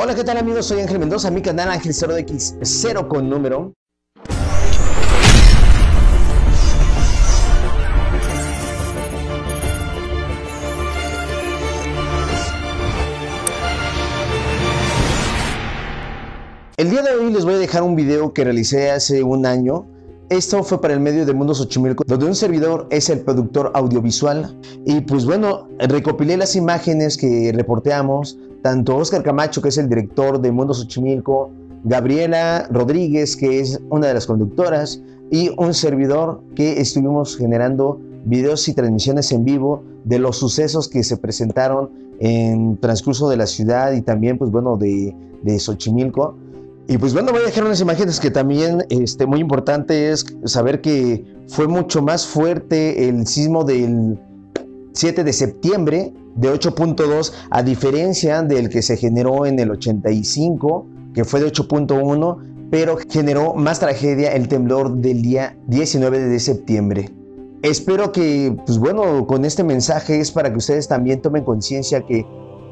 Hola, ¿qué tal amigos? Soy Ángel Mendoza, mi canal Ángel 0X 0 con número. El día de hoy les voy a dejar un video que realicé hace un año. Esto fue para el medio de Mundo Xochimilco, donde un servidor es el productor audiovisual. Y pues bueno, recopilé las imágenes que reporteamos, tanto Oscar Camacho, que es el director de Mundo Xochimilco, Gabriela Rodríguez, que es una de las conductoras, y un servidor que estuvimos generando videos y transmisiones en vivo de los sucesos que se presentaron en transcurso de la ciudad y también pues bueno de Xochimilco. Y pues bueno, voy a dejar unas imágenes que también muy importante es saber que fue mucho más fuerte el sismo del 7 de septiembre de 8.2 a diferencia del que se generó en el 85, que fue de 8.1, pero generó más tragedia el temblor del día 19 de septiembre. Espero que, pues bueno, con este mensaje es para que ustedes también tomen conciencia que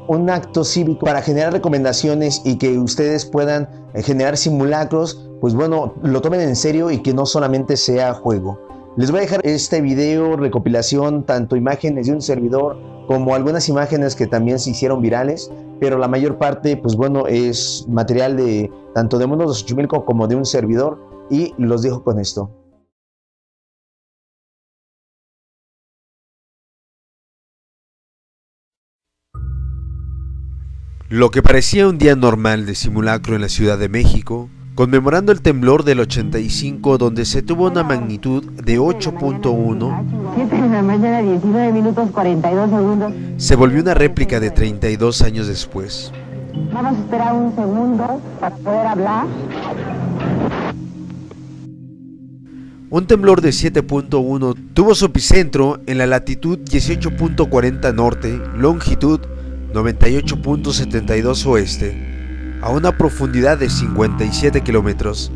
un acto cívico para generar recomendaciones y que ustedes puedan generar simulacros, pues bueno, lo tomen en serio y que no solamente sea juego. Les voy a dejar este video, recopilación, tanto imágenes de un servidor como algunas imágenes que también se hicieron virales, pero la mayor parte, pues bueno, es material de tanto de Mundo Xochimilco como de un servidor y los dejo con esto. Lo que parecía un día normal de simulacro en la Ciudad de México, conmemorando el temblor del 85 donde se tuvo una magnitud de 8.1, 7 de la mañana, 19 minutos 42 segundos. Se volvió una réplica de 32 años después. Vamos a esperar un segundo para poder hablar. Un temblor de 7.1 tuvo su epicentro en la latitud 18.40 norte, longitud 98.72 oeste, a una profundidad de 57 kilómetros,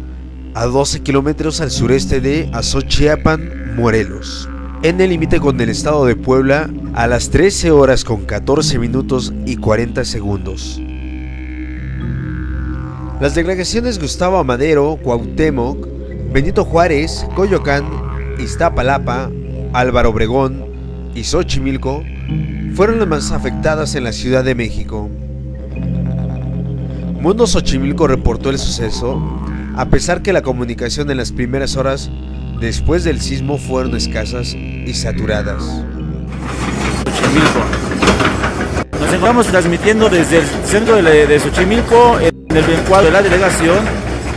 a 12 kilómetros al sureste de Azochiapan, Morelos, en el límite con el estado de Puebla, a las 13 horas con 14 minutos y 40 segundos. Las delegaciones Gustavo Amadero, Cuauhtémoc, Benito Juárez, Coyoacán, Iztapalapa, Álvaro Obregón y Xochimilco fueron las más afectadas en la Ciudad de México. Mundo Xochimilco reportó el suceso, a pesar que la comunicación en las primeras horas después del sismo fueron escasas y saturadas. Xochimilco. Nos encontramos transmitiendo desde el centro de Xochimilco, en el encuadro de la delegación,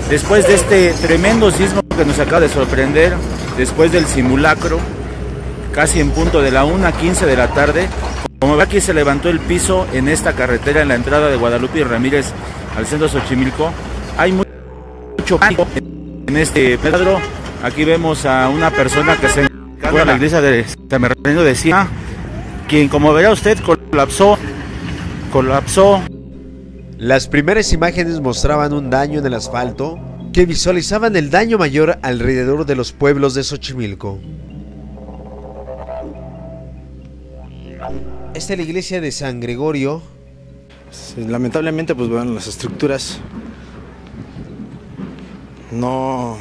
después de este tremendo sismo que nos acaba de sorprender, después del simulacro, casi en punto de la 1:15 de la tarde. Como ve, aquí se levantó el piso en esta carretera en la entrada de Guadalupe y Ramírez al centro de Xochimilco. Hay mucho pánico en este cuadro. Aquí vemos a una persona que se encarga de la iglesia de San Bernardino de Siena, quien, como verá usted, colapsó. Las primeras imágenes mostraban un daño en el asfalto que visualizaban el daño mayor alrededor de los pueblos de Xochimilco. Esta es la iglesia de San Gregorio. Sí, lamentablemente, pues bueno, las estructuras no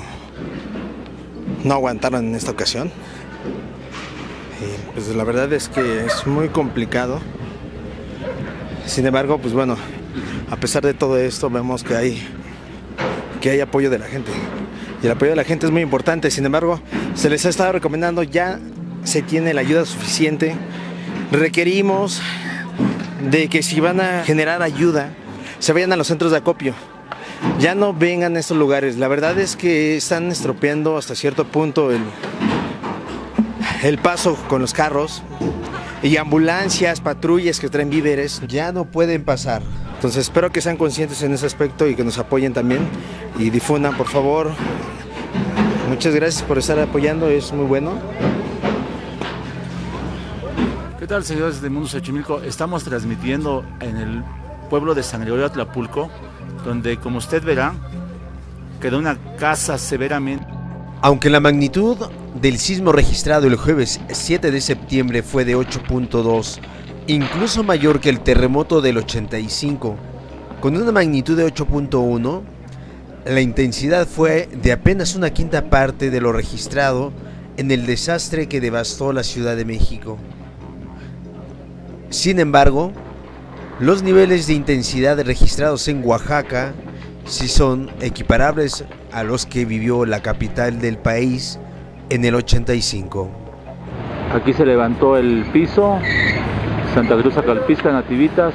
aguantaron en esta ocasión. Y pues la verdad es que es muy complicado. Sin embargo, pues bueno, a pesar de todo esto, vemos que hay apoyo de la gente. Y el apoyo de la gente es muy importante. Sin embargo, se les ha estado recomendando, ya se tiene la ayuda suficiente. Requerimos de que si van a generar ayuda, se vayan a los centros de acopio. Ya no vengan a estos lugares. La verdad es que están estropeando hasta cierto punto el paso con los carros y ambulancias, patrullas que traen víveres. Ya no pueden pasar. Entonces espero que sean conscientes en ese aspecto y que nos apoyen también y difundan, por favor. Muchas gracias por estar apoyando, es muy bueno. ¿Qué tal, señores de Mundo Xochimilco? Estamos transmitiendo en el pueblo de San Gregorio Atlapulco, donde, como usted verá, quedó una casa severamente. Aunque la magnitud del sismo registrado el jueves 7 de septiembre fue de 8.2, incluso mayor que el terremoto del 85, Con una magnitud de 8.1, la intensidad fue de apenas una quinta parte de lo registrado en el desastre que devastó la Ciudad de México. Sin embargo, los niveles de intensidad registrados en Oaxaca sí son equiparables a los que vivió la capital del país en el 85. Aquí se levantó el piso, Santa Cruz, Acalpisca, Nativitas.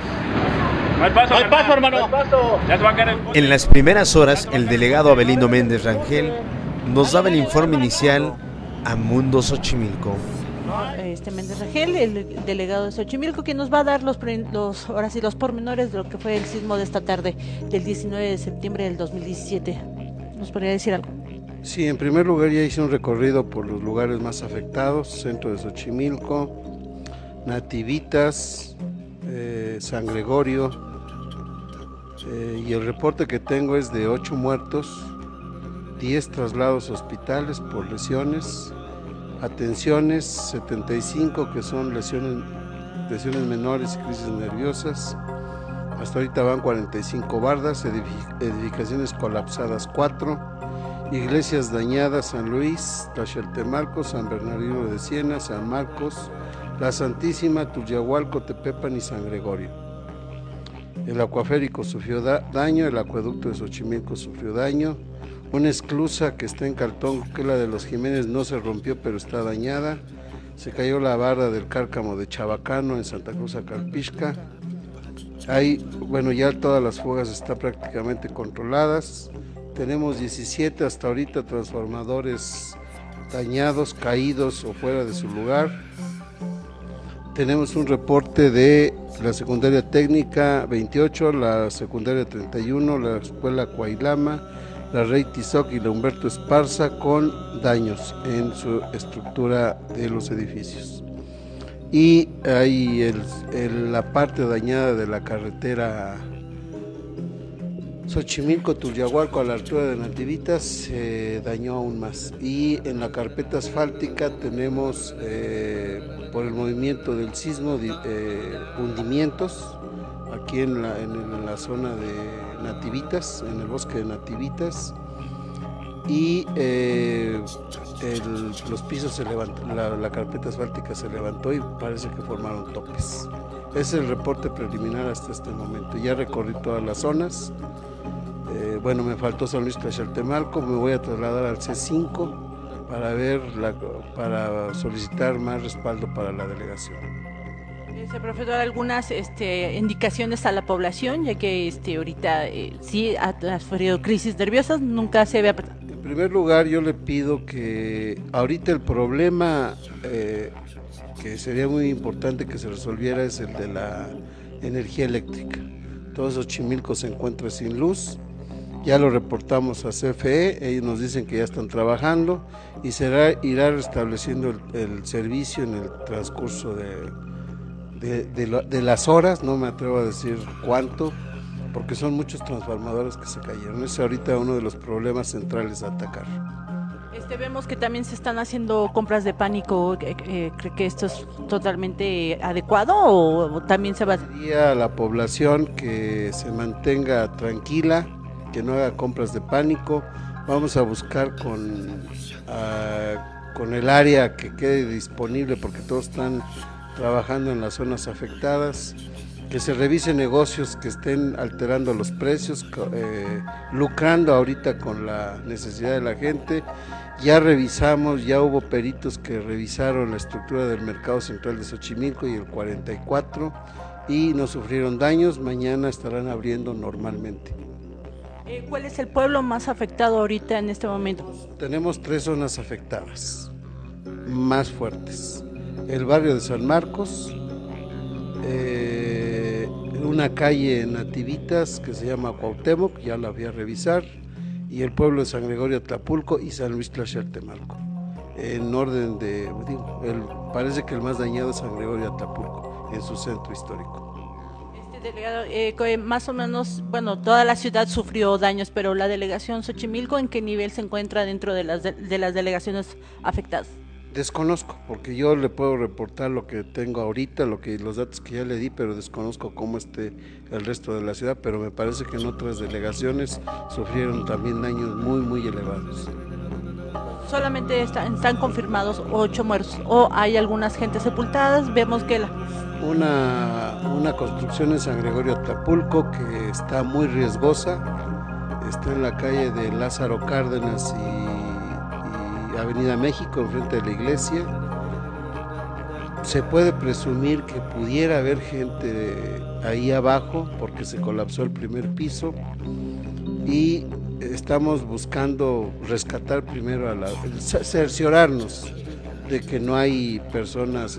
No hay paso, hermano. No hay paso. Ya se va a caer el coche. En las primeras horas, el delegado Abelino Méndez Rangel nos daba el informe inicial a Mundo Xochimilco. Méndez Rangel, el delegado de Xochimilco, que nos va a dar los pormenores de lo que fue el sismo de esta tarde del 19 de septiembre del 2017. ¿Nos podría decir algo? Sí, en primer lugar ya hice un recorrido por los lugares más afectados: centro de Xochimilco, Nativitas, San Gregorio, y el reporte que tengo es de 8 muertos, 10 traslados a hospitales por lesiones, atenciones 75 que son lesiones menores y crisis nerviosas. Hasta ahorita van 45 bardas, edificaciones colapsadas 4, iglesias dañadas: San Luis, Tlaxcaltemalco, San Bernardino de Siena, San Marcos, La Santísima, Tulyahualco, Tepepan y San Gregorio. El acuaférico sufrió daño, el acueducto de Xochimilco sufrió daño, una esclusa que está en Caltón, que es la de los Jiménez, no se rompió pero está dañada. Se cayó la barra del Cárcamo de Chabacano en Santa Cruz, Acalpisca. Ya todas las fugas están prácticamente controladas. Tenemos 17 hasta ahorita transformadores dañados, caídos o fuera de su lugar. Tenemos un reporte de la secundaria técnica 28, la secundaria 31, la escuela Coailama, la Rey Tizoc y la Humberto Esparza, con daños en su estructura de los edificios. Y hay la parte dañada de la carretera Xochimilco-Tulyahualco a la altura de Nativitas se dañó aún más. Y en la carpeta asfáltica tenemos, por el movimiento del sismo, hundimientos aquí en la zona de Nativitas, en el bosque de Nativitas, y los pisos se levantaron, la carpeta asfáltica se levantó y parece que formaron topes. Ese es el reporte preliminar hasta este momento. Ya recorrí todas las zonas. Me faltó San Luis, Tlaxcaltemalco. Me voy a trasladar al C5 para solicitar más respaldo para la delegación. ¿Se profesor algunas indicaciones a la población, ya que ahorita sí ha sufrido crisis nerviosas, nunca se ve? En primer lugar, yo le pido que ahorita el problema que sería muy importante que se resolviera es el de la energía eléctrica. Todo Xochimilco se encuentra sin luz. Ya lo reportamos a CFE, ellos nos dicen que ya están trabajando y irá restableciendo el servicio en el transcurso de las horas. No me atrevo a decir cuánto, porque son muchos transformadores que se cayeron. Ese es ahorita uno de los problemas centrales a atacar. Vemos que también se están haciendo compras de pánico. ¿Cree que esto es totalmente adecuado o también se va a la población que se mantenga tranquila, que no haga compras de pánico? Vamos a buscar con el área que quede disponible, porque todos están trabajando en las zonas afectadas, que se revisen negocios que estén alterando los precios, lucrando ahorita con la necesidad de la gente. Ya hubo peritos que revisaron la estructura del mercado central de Xochimilco y el 44 y no sufrieron daños. Mañana estarán abriendo normalmente. ¿Cuál es el pueblo más afectado ahorita en este momento? Tenemos 3 zonas afectadas más fuertes: el barrio de San Marcos, una calle en Nativitas que se llama Cuauhtémoc, ya la voy a revisar, y el pueblo de San Gregorio Atlapulco y San Luis Tlaxcaltemalco. En orden parece que el más dañado es San Gregorio Atlapulco, en su centro histórico. Delegado, más o menos, toda la ciudad sufrió daños, pero la delegación Xochimilco, ¿en qué nivel se encuentra dentro de las delegaciones afectadas? Desconozco, porque yo le puedo reportar lo que tengo ahorita, los datos que ya le di, pero desconozco cómo esté el resto de la ciudad, pero me parece que en otras delegaciones sufrieron también daños muy elevados. Solamente están confirmados 8 muertos, o hay algunas gentes sepultadas. Vemos que Una construcción en San Gregorio Atlapulco que está muy riesgosa, está en la calle de Lázaro Cárdenas y Avenida México, enfrente de la iglesia. Se puede presumir que pudiera haber gente ahí abajo porque se colapsó el primer piso y estamos buscando rescatar primero cerciorarnos de que no hay personas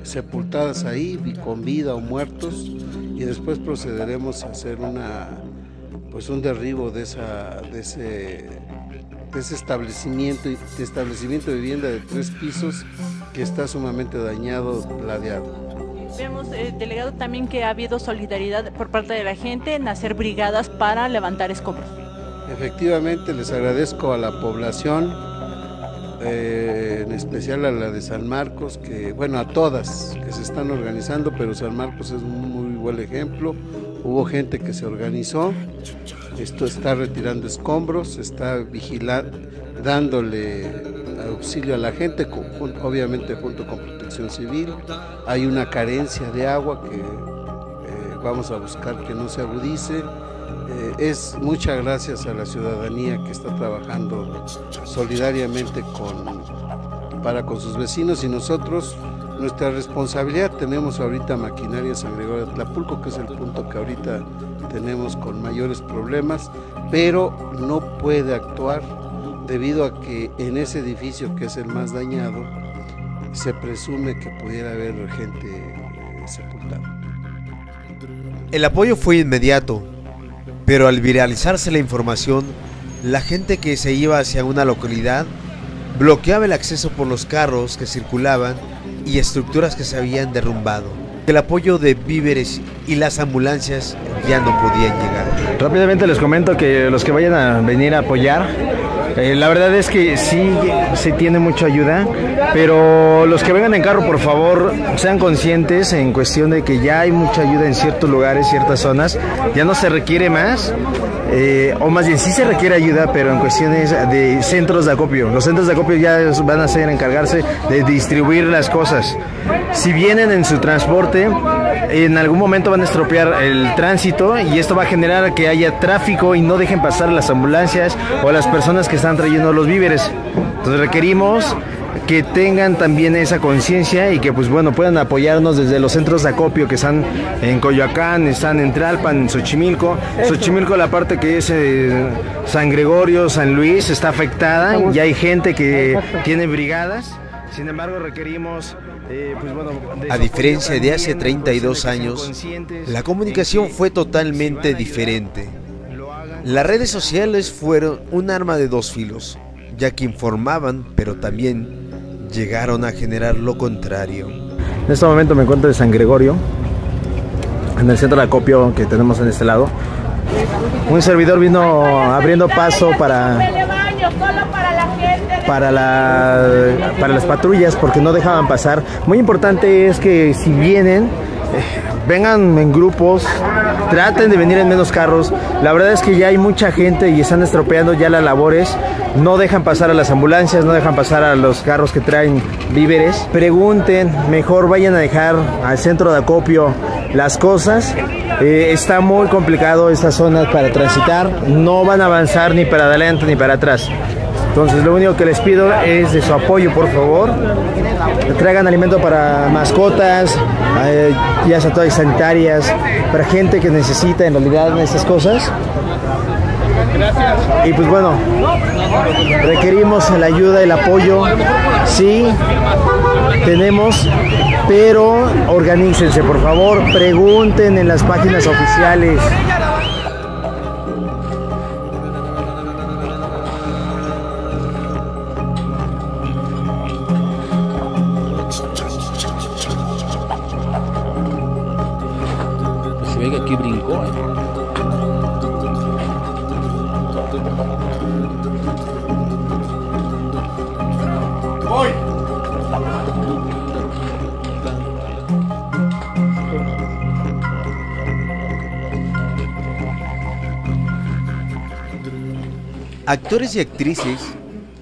sepultadas ahí con vida o muertos, y después procederemos a hacer un derribo de ese establecimiento de vivienda de 3 pisos que está sumamente dañado, ladeado. Vemos, delegado, también que ha habido solidaridad por parte de la gente en hacer brigadas para levantar escombros. Efectivamente, les agradezco a la población, en especial a la de San Marcos, a todas que se están organizando, pero San Marcos es un muy buen ejemplo. Hubo gente que se organizó, está retirando escombros, está vigilando, dándole auxilio a la gente, obviamente junto con Protección Civil. Hay una carencia de agua que vamos a buscar que no se agudice. Es muchas gracias a la ciudadanía que está trabajando solidariamente con sus vecinos, y nosotros, nuestra responsabilidad, tenemos ahorita maquinaria en San Gregorio de Atlapulco, que es el punto que ahorita tenemos con mayores problemas, pero no puede actuar debido a que en ese edificio, que es el más dañado, se presume que pudiera haber gente sepultada. El apoyo fue inmediato, pero al viralizarse la información, la gente que se iba hacia una localidad bloqueaba el acceso por los carros que circulaban y estructuras que se habían derrumbado. El apoyo de víveres y las ambulancias ya no podían llegar. Rápidamente les comento que los que vayan a venir a apoyar, la verdad es que sí se tiene mucha ayuda, pero los que vengan en carro, por favor, sean conscientes en cuestión de que ya hay mucha ayuda en ciertos lugares, ciertas zonas, ya no se requiere más, o más bien sí se requiere ayuda, pero en cuestiones de centros de acopio. Los centros de acopio ya van a encargarse de distribuir las cosas. Si vienen en su transporte, en algún momento van a estropear el tránsito y esto va a generar que haya tráfico y no dejen pasar las ambulancias o las personas que están trayendo los víveres. Entonces requerimos que tengan también esa conciencia y que puedan apoyarnos desde los centros de acopio que están en Coyoacán, están en Tlalpan, en Xochimilco. Xochimilco, la parte que es San Gregorio, San Luis, está afectada, ya hay gente que tiene brigadas. Sin embargo, requerimos, a diferencia de hace 32 años, la comunicación fue totalmente diferente. Las redes sociales fueron un arma de dos filos, ya que informaban, pero también llegaron a generar lo contrario. En este momento me encuentro en San Gregorio, en el centro de acopio que tenemos en este lado. Un servidor vino abriendo paso para las patrullas porque no dejaban pasar. Muy importante es que si vienen, vengan en grupos, traten de venir en menos carros. La verdad es que ya hay mucha gente y están estropeando ya las labores. No dejan pasar a las ambulancias, no dejan pasar a los carros que traen víveres. Pregunten, mejor vayan a dejar al centro de acopio las cosas. Está muy complicado esta zona para transitar, no van a avanzar ni para adelante ni para atrás. Entonces lo único que les pido es de su apoyo, por favor. Traigan alimento para mascotas, ya sea todas sanitarias, para gente que necesita en realidad estas cosas. Y requerimos la ayuda, el apoyo, sí, tenemos, pero organícense, por favor, pregunten en las páginas oficiales. Se ve que aquí brincó, Actores y actrices,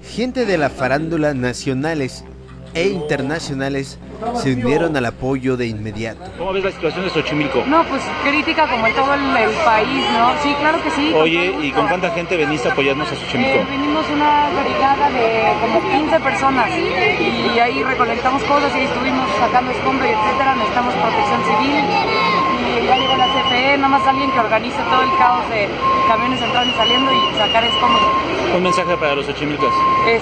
gente de la farándula nacionales e internacionales se unieron al apoyo de inmediato. ¿Cómo ves la situación de Xochimilco? No, pues crítica como en todo el país, ¿no? Sí, claro que sí. Oye, ¿y con cuánta gente veniste a apoyarnos a Xochimilco? Vinimos una brigada de como 15 personas y ahí recolectamos cosas y estuvimos sacando escombros, etcétera. Necesitamos protección civil y ya llegó la CFE, nada más alguien que organice todo el caos de camiones entrando y saliendo y sacar escombros. Un mensaje para los xochimilcos. Pues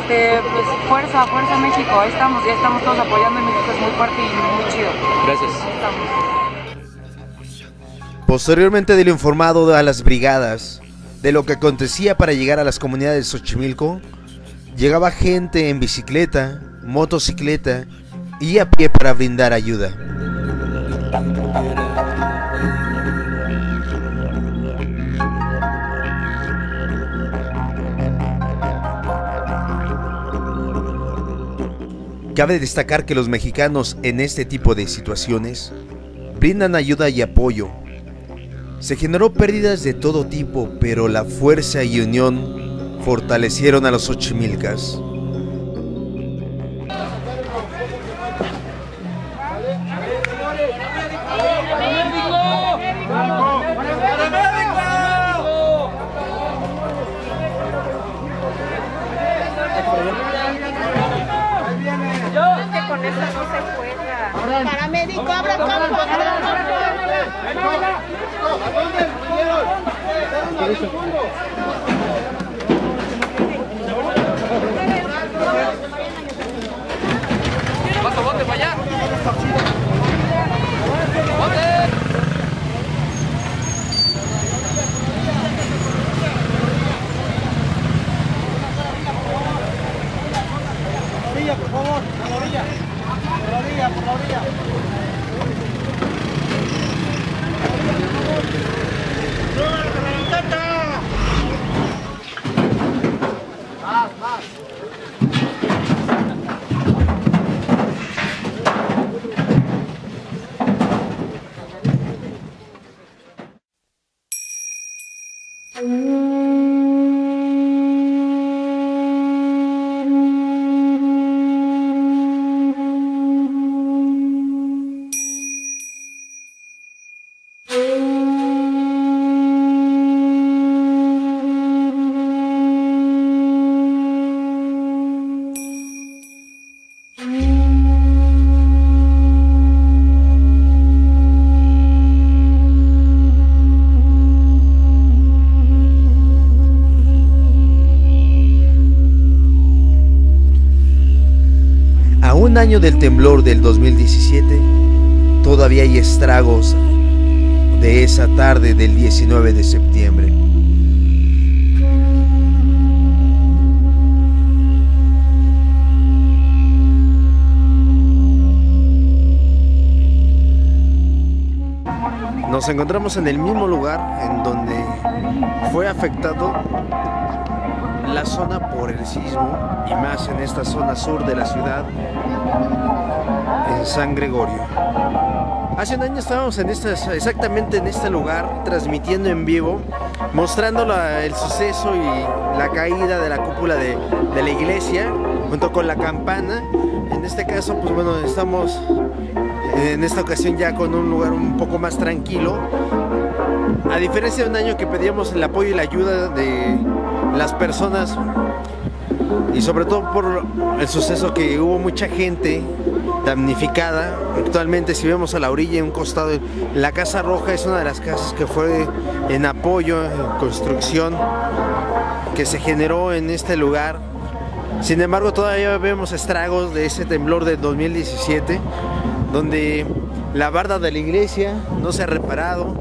fuerza México, ahí estamos, ya estamos todos apoyando y México es muy fuerte y muy chido. Gracias. Posteriormente de lo informado a las brigadas de lo que acontecía para llegar a las comunidades de Xochimilco, llegaba gente en bicicleta, motocicleta y a pie para brindar ayuda. Cabe destacar que los mexicanos en este tipo de situaciones brindan ayuda y apoyo. Se generó pérdidas de todo tipo, pero la fuerza y unión fortalecieron a los xochimilcas. Con eso no se juega. Paramédico, abra campo. ¿Dónde para allá? Por favor, por la orilla. Por la orilla, por la orilla. Más. Un año del temblor del 2017, todavía hay estragos de esa tarde del 19 de septiembre. Nos encontramos en el mismo lugar en donde fue afectado la zona por el sismo, y más en esta zona sur de la ciudad, en San Gregorio. Hace un año estábamos exactamente en este lugar, transmitiendo en vivo, mostrando el suceso y la caída de la cúpula de la iglesia, junto con la campana. En este caso, pues bueno, estamos en esta ocasión ya con un lugar un poco más tranquilo. A diferencia de un año que pedíamos el apoyo y la ayuda de las personas, y sobre todo por el suceso que hubo mucha gente damnificada. Actualmente, si vemos a la orilla, en un costado, la Casa Roja es una de las casas que fue en apoyo, en construcción, que se generó en este lugar. Sin embargo, todavía vemos estragos de ese temblor del 2017, donde la barda de la iglesia no se ha reparado,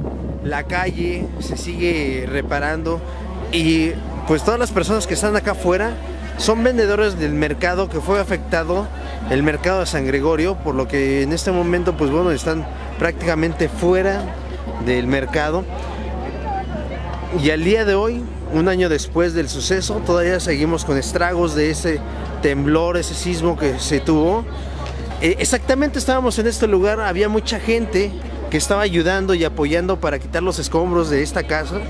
la calle se sigue reparando, y pues todas las personas que están acá afuera son vendedores del mercado que fue afectado, el mercado de San Gregorio, por lo que en este momento, pues bueno, están prácticamente fuera del mercado. Y al día de hoy, un año después del suceso, todavía seguimos con estragos de ese temblor, ese sismo que se tuvo. Exactamente, estábamos en este lugar, había mucha gente que estaba ayudando y apoyando para quitar los escombros de esta casa.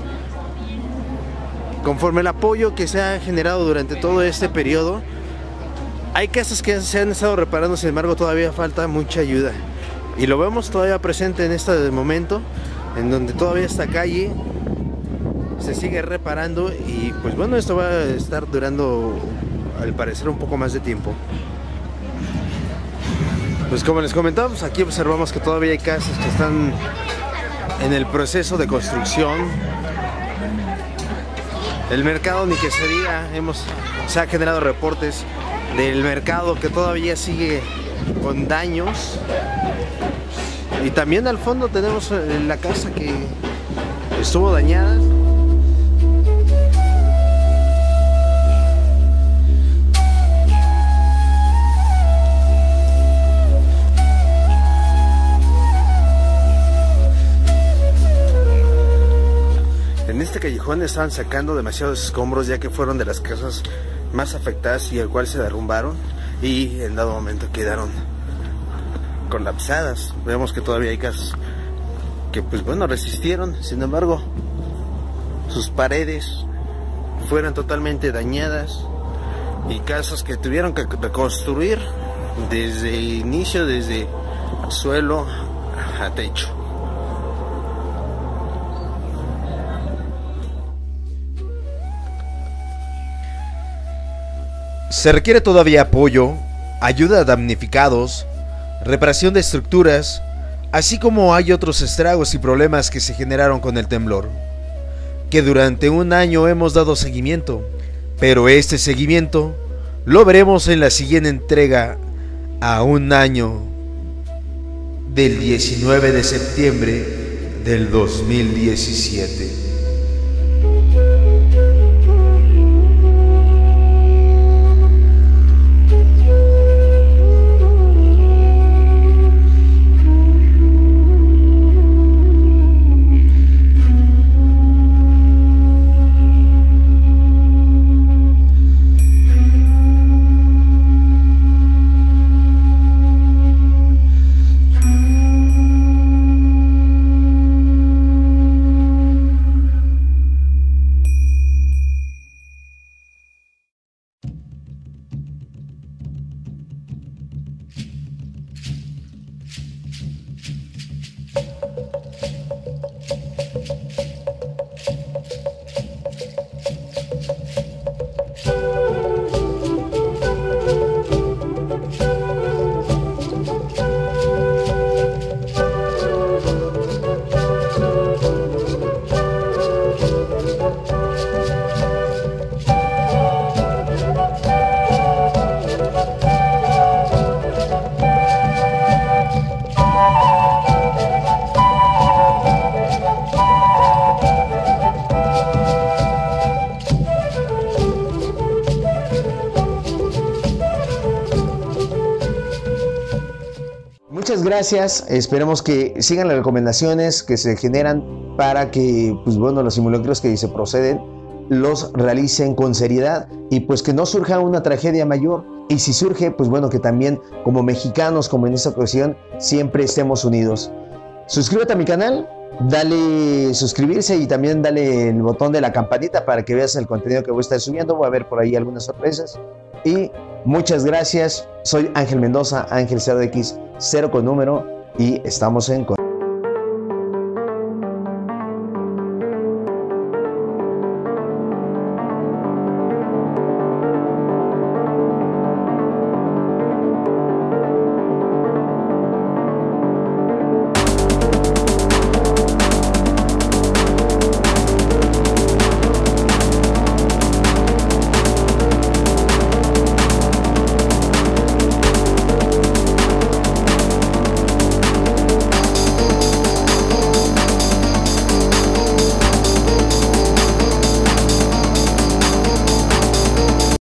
conforme el apoyo que se ha generado durante todo este periodo, hay casas que se han estado reparando, sin embargo todavía falta mucha ayuda. Y lo vemos todavía presente en este momento, en donde todavía esta calle se sigue reparando y pues bueno, esto va a estar durando al parecer un poco más de tiempo. Pues como les comentamos, aquí observamos que todavía hay casas que están en el proceso de construcción. El mercado, ni que se diga, se ha generado reportes del mercado que todavía sigue con daños. Y también al fondo tenemos la casa que estuvo dañada. En este callejón estaban sacando demasiados escombros, ya que fueron de las casas más afectadas y el cual se derrumbaron y en dado momento quedaron colapsadas. Vemos que todavía hay casas que pues bueno resistieron, sin embargo sus paredes fueron totalmente dañadas y casas que tuvieron que reconstruir desde el inicio, desde suelo a techo. Se requiere todavía apoyo, ayuda a damnificados, reparación de estructuras, así como hay otros estragos y problemas que se generaron con el temblor, que durante un año hemos dado seguimiento, pero este seguimiento lo veremos en la siguiente entrega a un año del 19 de septiembre del 2017. Muchas gracias, esperemos que sigan las recomendaciones que se generan para que, pues bueno, los simulacros que se proceden los realicen con seriedad y pues que no surja una tragedia mayor. Y si surge, pues bueno, que también como mexicanos, como en esta ocasión, siempre estemos unidos. Suscríbete a mi canal, dale suscribirse y también dale el botón de la campanita para que veas el contenido que voy a estar subiendo. Voy a ver por ahí algunas sorpresas. Y muchas gracias, soy Ángel Mendoza, Ángel 0X, 0 con número, y estamos en